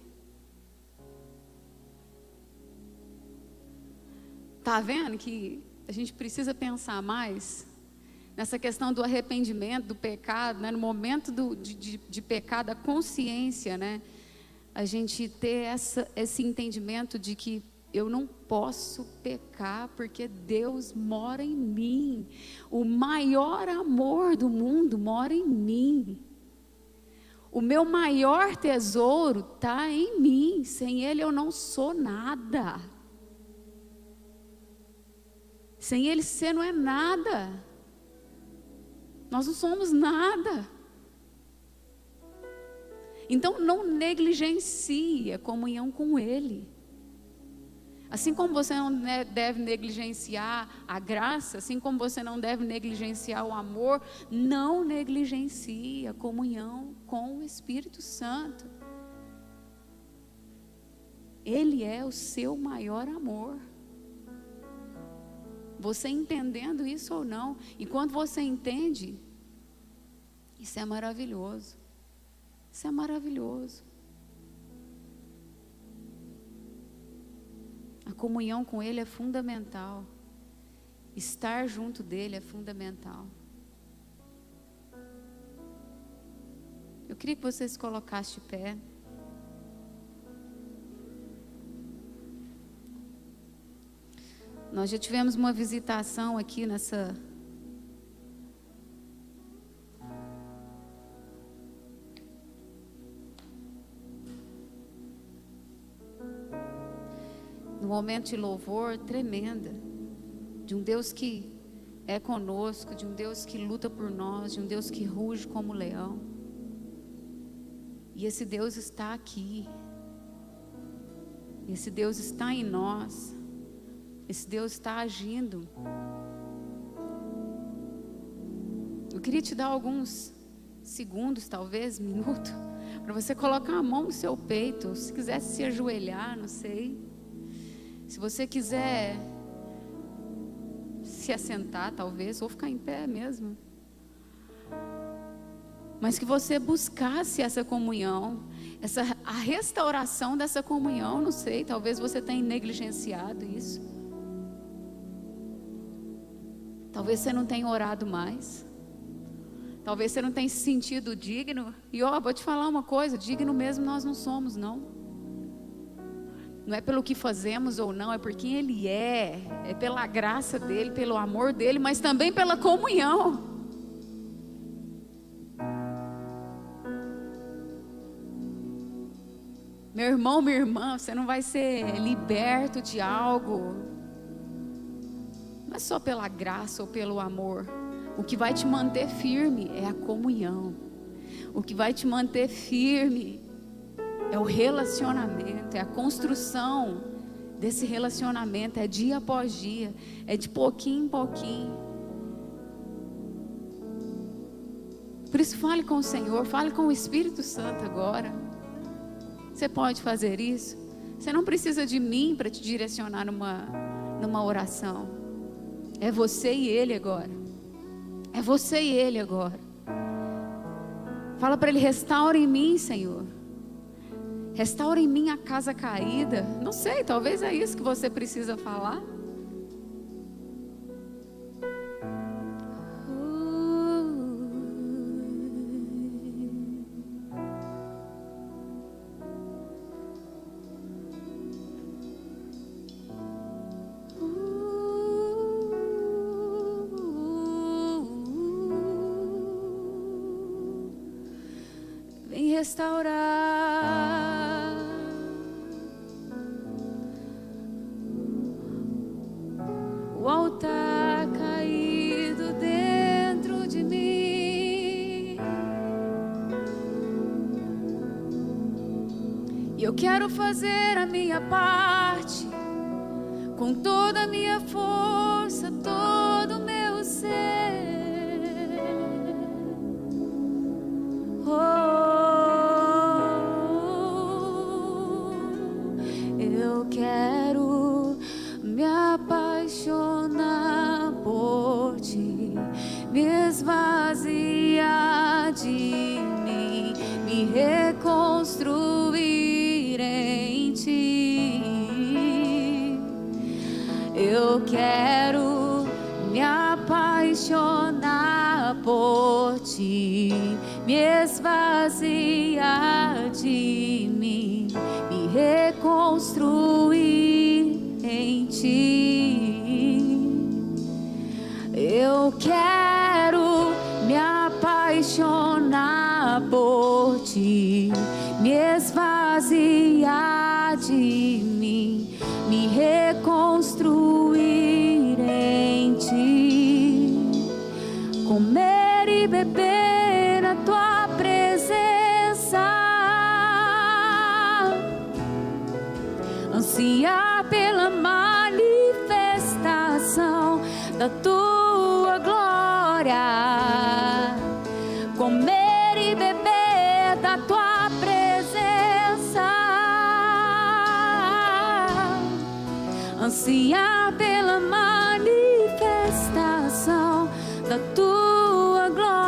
Tá vendo que a gente precisa pensar mais nessa questão do arrependimento, do pecado, né? No momento de pecado, a consciência, né? A gente ter esse entendimento de que eu não posso pecar porque Deus mora em mim. O maior amor do mundo mora em mim. O meu maior tesouro está em mim. Sem Ele eu não sou nada. Sem Ele você não é nada. Nós não somos nada. Então não negligencie a comunhão com Ele. Assim como você não deve negligenciar a graça, assim como você não deve negligenciar o amor, não negligencie a comunhão com o Espírito Santo. Ele é o seu maior amor. Você entendendo isso ou não, e quando você entende, isso é maravilhoso. Isso é maravilhoso. A comunhão com Ele é fundamental. Estar junto dEle é fundamental. Eu queria que você se colocasse de pé. Nós já tivemos uma visitação aqui no momento de louvor tremenda, de um Deus que é conosco, de um Deus que luta por nós, de um Deus que ruge como leão. E esse Deus está aqui. Esse Deus está em nós. Esse Deus está agindo. Eu queria te dar alguns segundos, talvez, minuto, para você colocar a mão no seu peito. Se quiser se ajoelhar, não sei. Se você quiser se assentar, talvez, ou ficar em pé mesmo. Mas que você buscasse essa comunhão, a restauração dessa comunhão, não sei, talvez você tenha negligenciado isso. Talvez você não tenha orado mais. Talvez você não tenha se sentido digno. E vou te falar uma coisa, digno mesmo nós não somos, não. Não é pelo que fazemos ou não, é por quem Ele é. É pela graça dEle, pelo amor dEle, mas também pela comunhão. Meu irmão, minha irmã, você não vai ser liberto de algo. Não é só pela graça ou pelo amor. O que vai te manter firme é a comunhão. O que vai te manter firme é o relacionamento, é a construção desse relacionamento, é dia após dia, é de pouquinho em pouquinho. Por isso fale com o Senhor, fale com o Espírito Santo agora. Você pode fazer isso. Você não precisa de mim para te direcionar numa oração. É você e Ele agora. É você e Ele agora. Fala para Ele: restaura em mim, Senhor. Restaura em mim a casa caída. Não sei, talvez é isso que você precisa falar. Restaurar o altar caído dentro de mim, e eu quero fazer a minha parte com toda a minha força, todo o meu ser. Eu quero me apaixonar por ti, me esvaziar de mim, me reconstruir em ti. Eu quero me apaixonar por ti, me esvaziar de mim, me reconstruir em ti. Eu quero me apaixonar por ti, me esvaziar de mim, me reconstruir em ti. Comer e beber na tua presença, ansiar pela da tua glória, comer e beber da tua presença, ansiar pela manifestação da tua glória.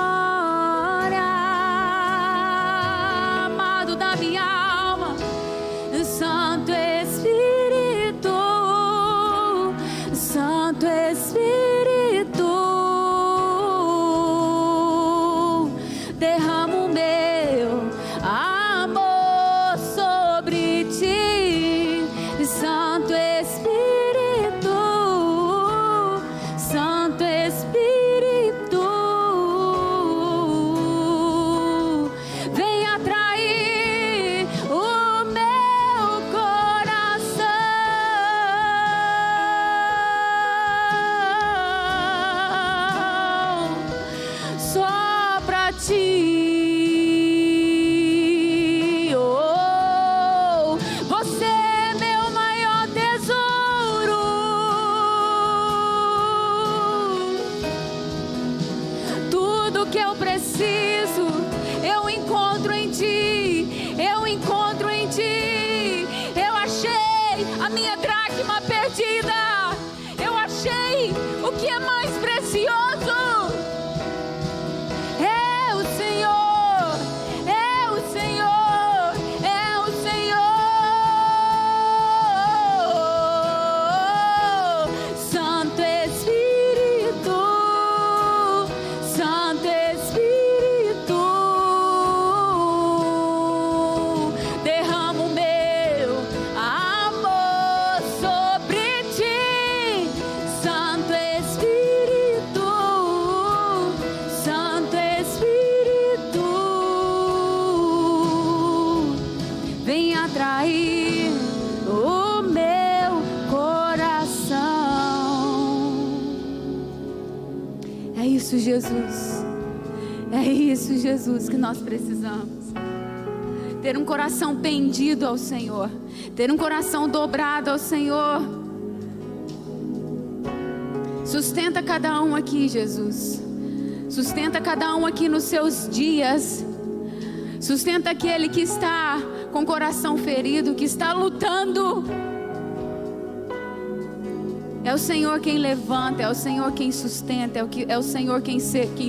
Amado da minha alma, Santo Espírito, Santo Espírito, derrama o meu amor sobre ti, Santo Espírito, Santo Espírito, vem atrair o meu coração só pra ti. Oh, você é meu maior tesouro. Tudo que eu preciso, eu encontro em ti. Eu encontro em ti. Eu achei a minha dracma perdida. Eu achei o que é mais precioso. É o Senhor, é o Senhor, é o Senhor. Santo Espírito, Santo Espírito, derrama o meu amor sobre ti, Santo Espírito, Santo Espírito, vem atrair o meu coração. É isso, Jesus. É isso, Jesus, que nós precisamos. Ter um coração pendido ao Senhor. Ter um coração dobrado ao Senhor. Sustenta cada um aqui, Jesus. Sustenta cada um aqui nos seus dias. Sustenta aquele que está com o coração ferido, que está lutando. É o Senhor quem levanta, é o Senhor quem sustenta, é o Senhor quem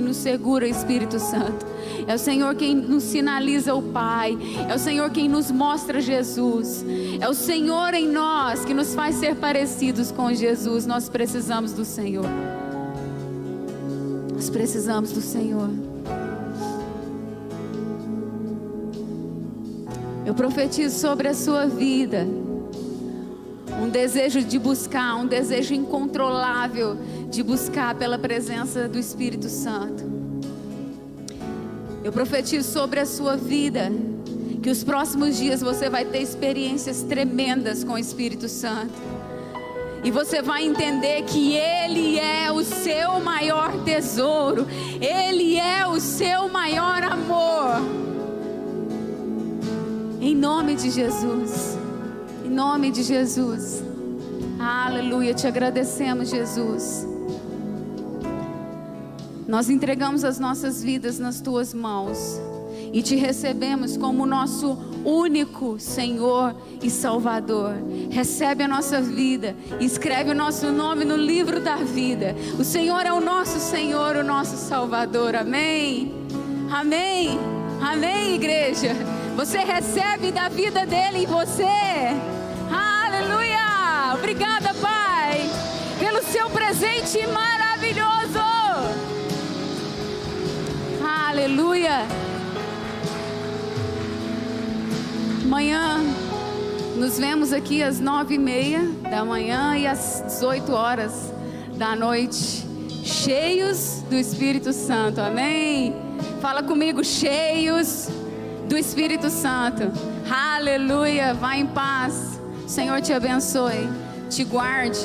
nos segura, Espírito Santo. É o Senhor quem nos sinaliza o Pai, é o Senhor quem nos mostra Jesus. É o Senhor em nós que nos faz ser parecidos com Jesus. Nós precisamos do Senhor. Nós precisamos do Senhor. Eu profetizo sobre a sua vida um desejo de buscar, um desejo incontrolável de buscar pela presença do Espírito Santo. Eu profetizo sobre a sua vida que os próximos dias você vai ter experiências tremendas com o Espírito Santo. E você vai entender que Ele é o seu maior tesouro. Ele é o seu maior amor. Em nome de Jesus. Em nome de Jesus. Aleluia, te agradecemos, Jesus. Nós entregamos as nossas vidas nas tuas mãos e te recebemos como nosso único Senhor e Salvador. Recebe a nossa vida, escreve o nosso nome no livro da vida. O Senhor é o nosso Senhor, o nosso Salvador. Amém. Amém. Amém, igreja. Você recebe da vida dele em você. Aleluia. Obrigada, Pai, pelo seu presente maravilhoso. Aleluia. Amanhã nos vemos aqui às 9:30 da manhã e às 18 horas da noite, cheios do Espírito Santo. Amém? Fala comigo, cheios do Espírito Santo. Aleluia. Vá em paz. O Senhor te abençoe, te guarde.